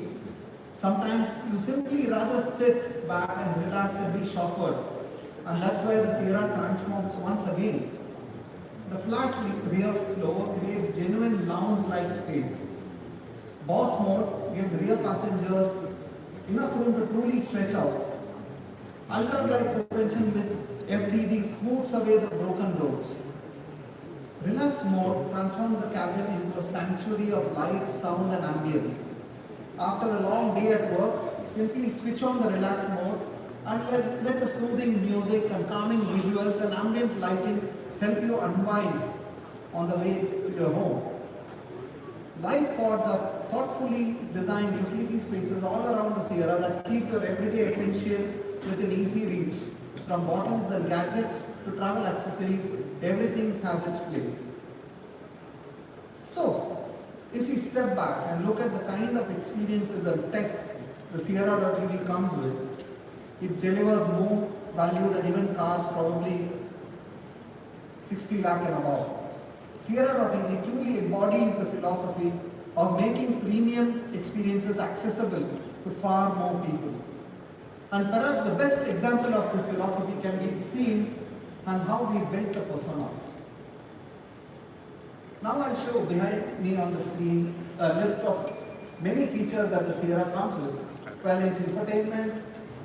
Sometimes you simply rather sit back and relax and be chauffeured. And that's where the Sierra transforms once again. The flat rear floor creates genuine lounge-like space. Boss mode gives rear passengers enough room to truly stretch out. Ultra-glide suspension with FDD smooths away the broken roads. Relax mode transforms the cabin into a sanctuary of light, sound and ambience. After a long day at work, simply switch on the relax mode and let the soothing music and calming visuals and ambient lighting help you unwind on the way to your home. Life pods are thoughtfully designed utility spaces all around the Sierra that keep your everyday essentials within easy reach. From bottles and gadgets to travel accessories, everything has its place. So, if we step back and look at the kind of experiences and tech the Sierra.ev comes with, it delivers more value than even cars probably 60 lakh and above. Sierra.ev truly embodies the philosophy of making premium experiences accessible to far more people. And perhaps the best example of this philosophy can be seen and how we built the personas. Now I'll show behind me on the screen a list of many features that the Sierra comes with. 12-inch infotainment,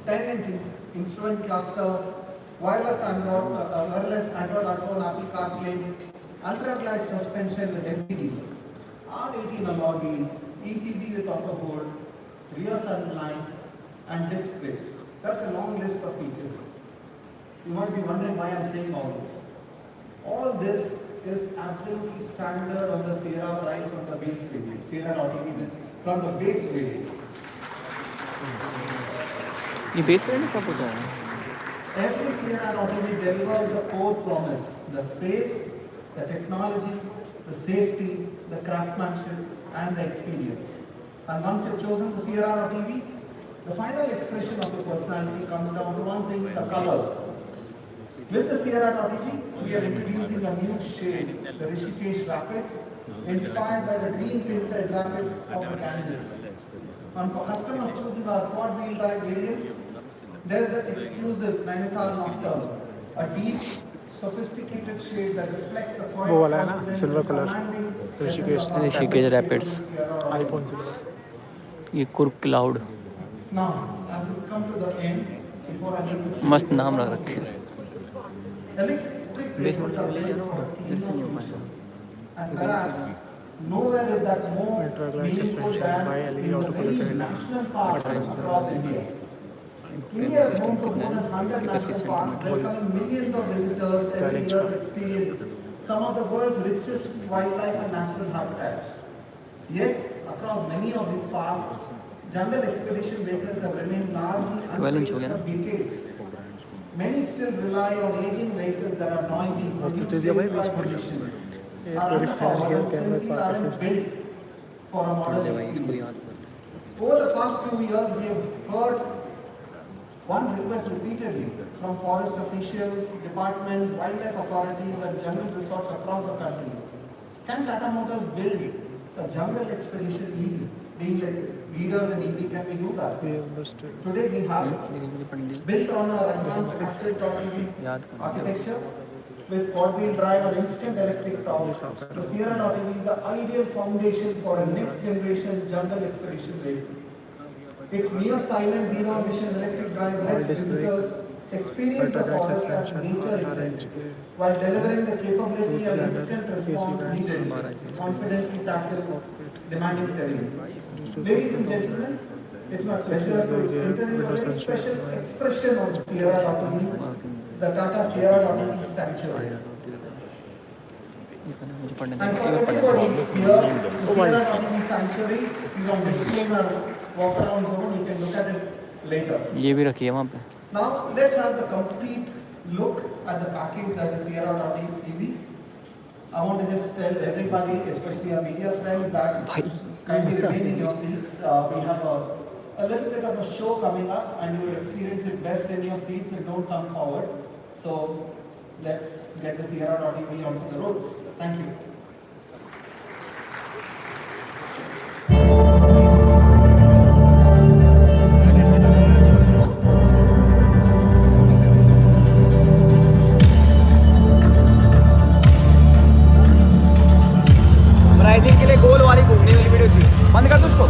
10-inch instrument cluster, wireless Android Auto and Apple CarPlay, ultra-glide suspension with FPD, R18 alloy wheels, EPD with auto hold, rear sun blinds, and disc brakes. That's a long list of features. You might be wondering why I'm saying all this. All this is absolutely standard on the Sierra right from the base variant. Sierra RNK from the base variant. ये base variant सब होता है Every Sierra RNK delivers the core promise: the space, the technology, the safety, the craftsmanship, and the experience. And once you've chosen the Sierra TV, the final expression of your personality comes down to one thing: the colors. With the Sierra TV, we are introducing a new shade, the Rishikesh Rapids, inspired by the green tinted rapids of the Ganges. And for customers choosing our quad wheel drive variants, there is an exclusive Nainital Nocturne, a deep, sophisticated shade that reflects the quiet वो वाला है ना, confidence silver and color, commanding Rishikesh essence of Rishikesh the Rapids. Sierra RNK. IPhone silver ये कुर्क cloud Now, as we come to the end, before I leave this मस्त नाम रख रखे हैं electric बेसमेंट vehicles are ले built जाओ for a इधर cleaner से नहीं हो future. पाएगा And perhaps nowhere is that more Ultra-glide meaningful suspension than by in LED the autocolor very headlamp. national parks across India. India is home to more than 100 national parks, welcoming millions of visitors every year to experience some of the world's richest wildlife and natural habitats. Yet, across many of these parks, jungle expedition vehicles have remained largely 12 inch unchanged हो गया for ना? decades. Many still rely on aging vehicles that are noisy, produce दे दिया भाई, stereo 20 emissions, ये are पूरी fan underpowered के and कैमरे simply park aren't assist built for a modern भाई इसको experience. याद कर Over the past few years, we have heard one request repeatedly from forest officials, departments, wildlife authorities, and jungle resorts across the country. Can Tata Motors build a jungle expedition EV? Being like leaders in EV, can we do that? ये understood Today we have it. लेकिन मुझे पढ़ने Built on our advanced active याद करना architecture with quad-wheel drive and instant electric torque, the Sierra TV is the ideal foundation for a next-generation jungle expedition vehicle. Its near-silent, zero-emission electric drive lets visitors experience the ultra-glide forest as suspension nature RNK intended, while delivering the capability and instant response needed to confidently tackle demanding terrain. Ladies and gentlemen, it's my pleasure to introduce a very special expression of Sierra TV, the Tata Sierra TV Sanctuary. मुझे पढ़ने And for दें everybody here, the Sierra TV Sanctuary is on display in our walkaround zone. You can look at it later. ये भी रखिए वहाँ पे Now let's have the complete look at the package that is Sierra TV. I want to just tell everybody, especially our media friends, that kindly remain in your seats. We have a little bit of a show coming up, and you will experience it best in your seats and don't come forward. So let's get the Sierra TV onto the roads. Thank you. Riding के लिए गोल वाली घूमने वाली video चाहिए बंद कर दो उसको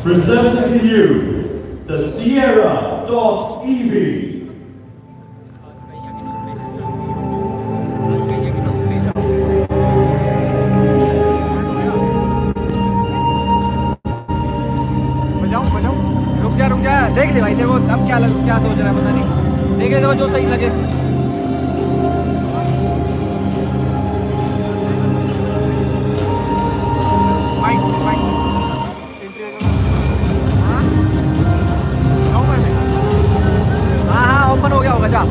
Presenting to you the Sierra.EV. रुक जा देख ले भाई तेरे को अब क्या सोच रहा है पता नहीं देख ले तेरे को जो सही लगे हाँ ओपन हो गया होगा जा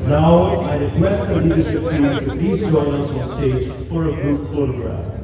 Now, I request the leadership team to please join us on stage for a group photograph.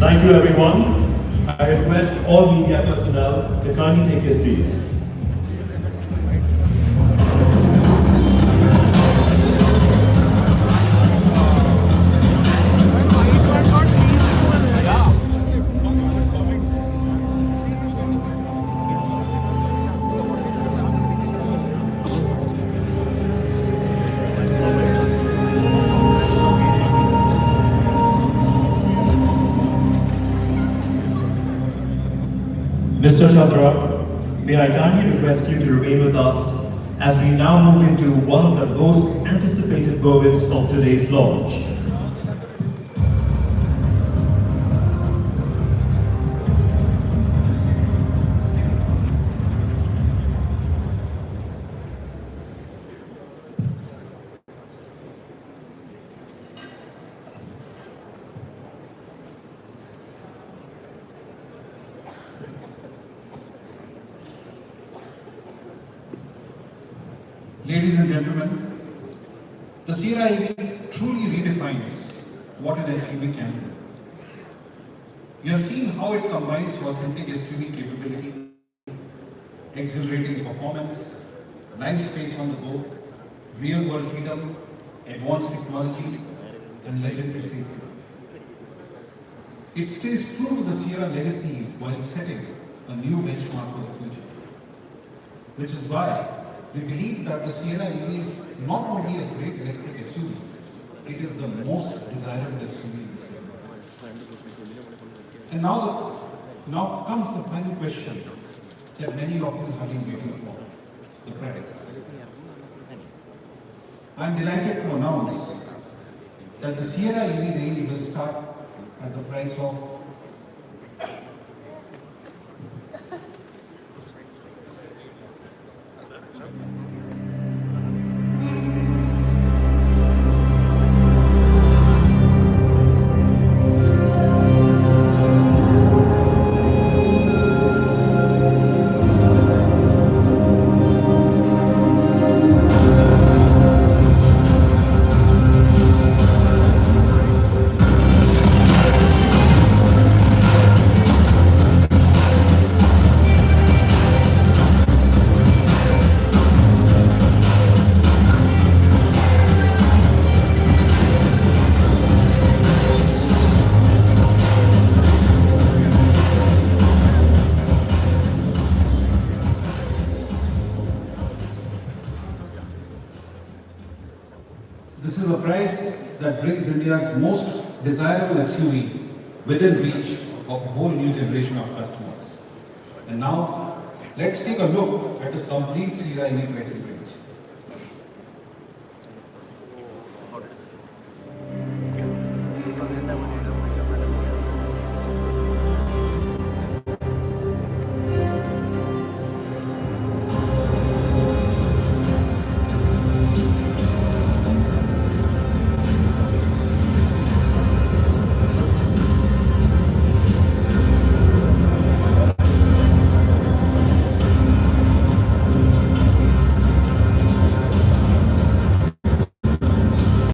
Thank you, everyone. I request all media personnel to kindly take your seats. Mr. Chandra, may I kindly request you to remain with us as we now move into one of the most anticipated moments of today's launch. Ladies and gentlemen, the Sierra EV truly redefines what an SUV can do. You have seen how it combines authentic SUV capability, exhilarating performance, life space on the go, real-world freedom, advanced technology, and legendary safety. It stays true to the Sierra legacy while setting a new benchmark for the future. Which is why we believe that the Sierra EV is not only a great electric SUV, it is the most desirable SUV in the segment. And now comes the final question that many of you have been waiting for, the price. I am delighted to announce that the Sierra EV range will start at the price of This is a price that brings India's most desirable SUV within reach of a whole new generation of customers. And now, let's take a look at the complete Sierra EV pricing range.